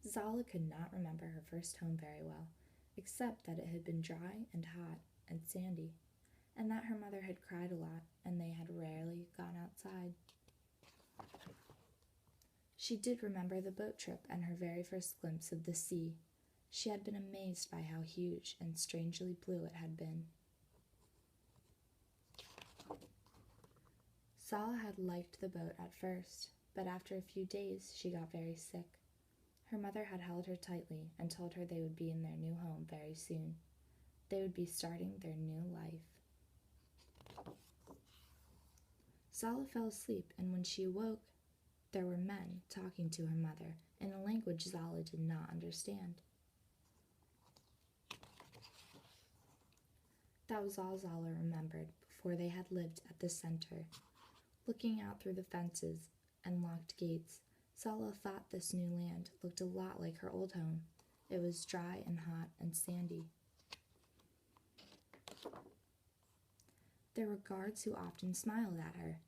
Zala could not remember her first home very well, except that it had been dry and hot and sandy, and that her mother had cried a lot and they had rarely gone outside. She did remember the boat trip and her very first glimpse of the sea. She had been amazed by how huge and strangely blue it had been. Zala had liked the boat at first, but after a few days she got very sick. Her mother had held her tightly and told her they would be in their new home very soon. They would be starting their new life. Zala fell asleep, and when she awoke, there were men talking to her mother in a language Zala did not understand. That was all Zala remembered before they had lived at the center. Looking out through the fences and locked gates, Zala thought this new land looked a lot like her old home. It was dry and hot and sandy. There were guards who often smiled at her,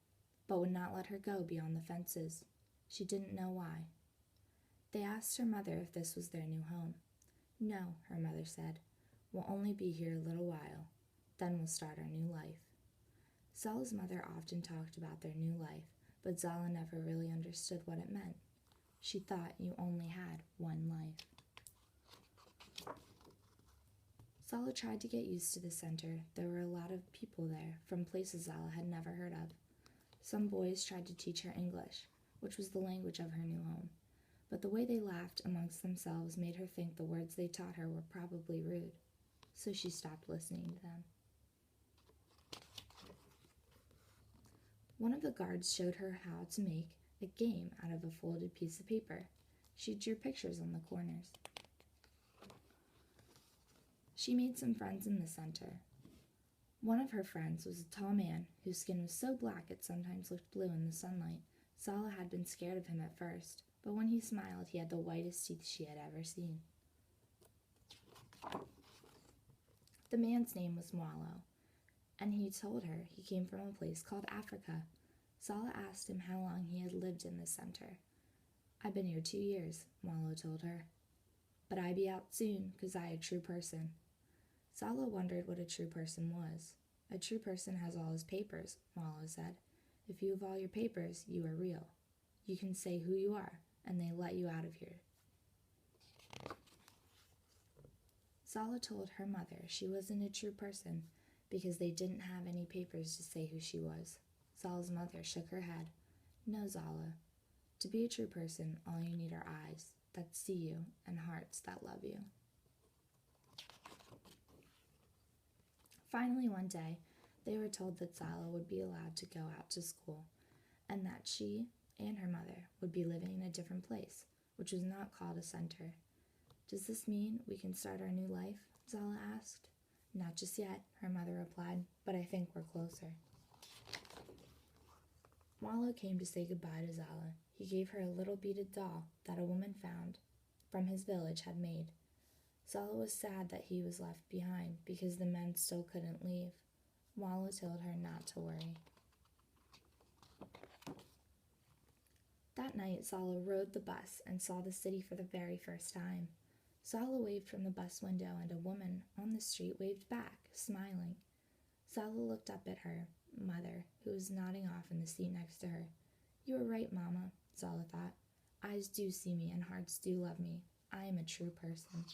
but would not let her go beyond the fences. She didn't know why. They asked her mother if this was their new home. No, her mother said. We'll only be here a little while. Then we'll start our new life. Zala's mother often talked about their new life, but Zala never really understood what it meant. She thought you only had one life. Zala tried to get used to the center. There were a lot of people there, from places Zala had never heard of. Some boys tried to teach her English, which was the language of her new home, but the way they laughed amongst themselves made her think the words they taught her were probably rude, so she stopped listening to them. One of the guards showed her how to make a game out of a folded piece of paper. She drew pictures on the corners. She made some friends in the center. One of her friends was a tall man whose skin was so black it sometimes looked blue in the sunlight. Zala had been scared of him at first, but when he smiled, he had the whitest teeth she had ever seen. The man's name was Mwalo, and he told her he came from a place called Africa. Zala asked him how long he had lived in the center. I've been here 2 years, Mwalo told her. But I be out soon, 'cause I a true person. Zala wondered what a true person was. A true person has all his papers, Mwalo said. If you have all your papers, you are real. You can say who you are, and they let you out of here. Zala told her mother she wasn't a true person because they didn't have any papers to say who she was. Zala's mother shook her head. No, Zala. To be a true person, all you need are eyes that see you and hearts that love you. Finally, one day, they were told that Zala would be allowed to go out to school, and that she and her mother would be living in a different place, which was not called a center. Does this mean we can start our new life? Zala asked. Not just yet, her mother replied, but I think we're closer. Mwalo came to say goodbye to Zala. He gave her a little beaded doll that a woman found from his village had made. Zala was sad that he was left behind because the men still couldn't leave. Mwalo told her not to worry. That night, Zala rode the bus and saw the city for the very first time. Zala waved from the bus window, and a woman on the street waved back, smiling. Zala looked up at her mother, who was nodding off in the seat next to her. You were right, Mama, Zala thought. Eyes do see me and hearts do love me. I am a true person.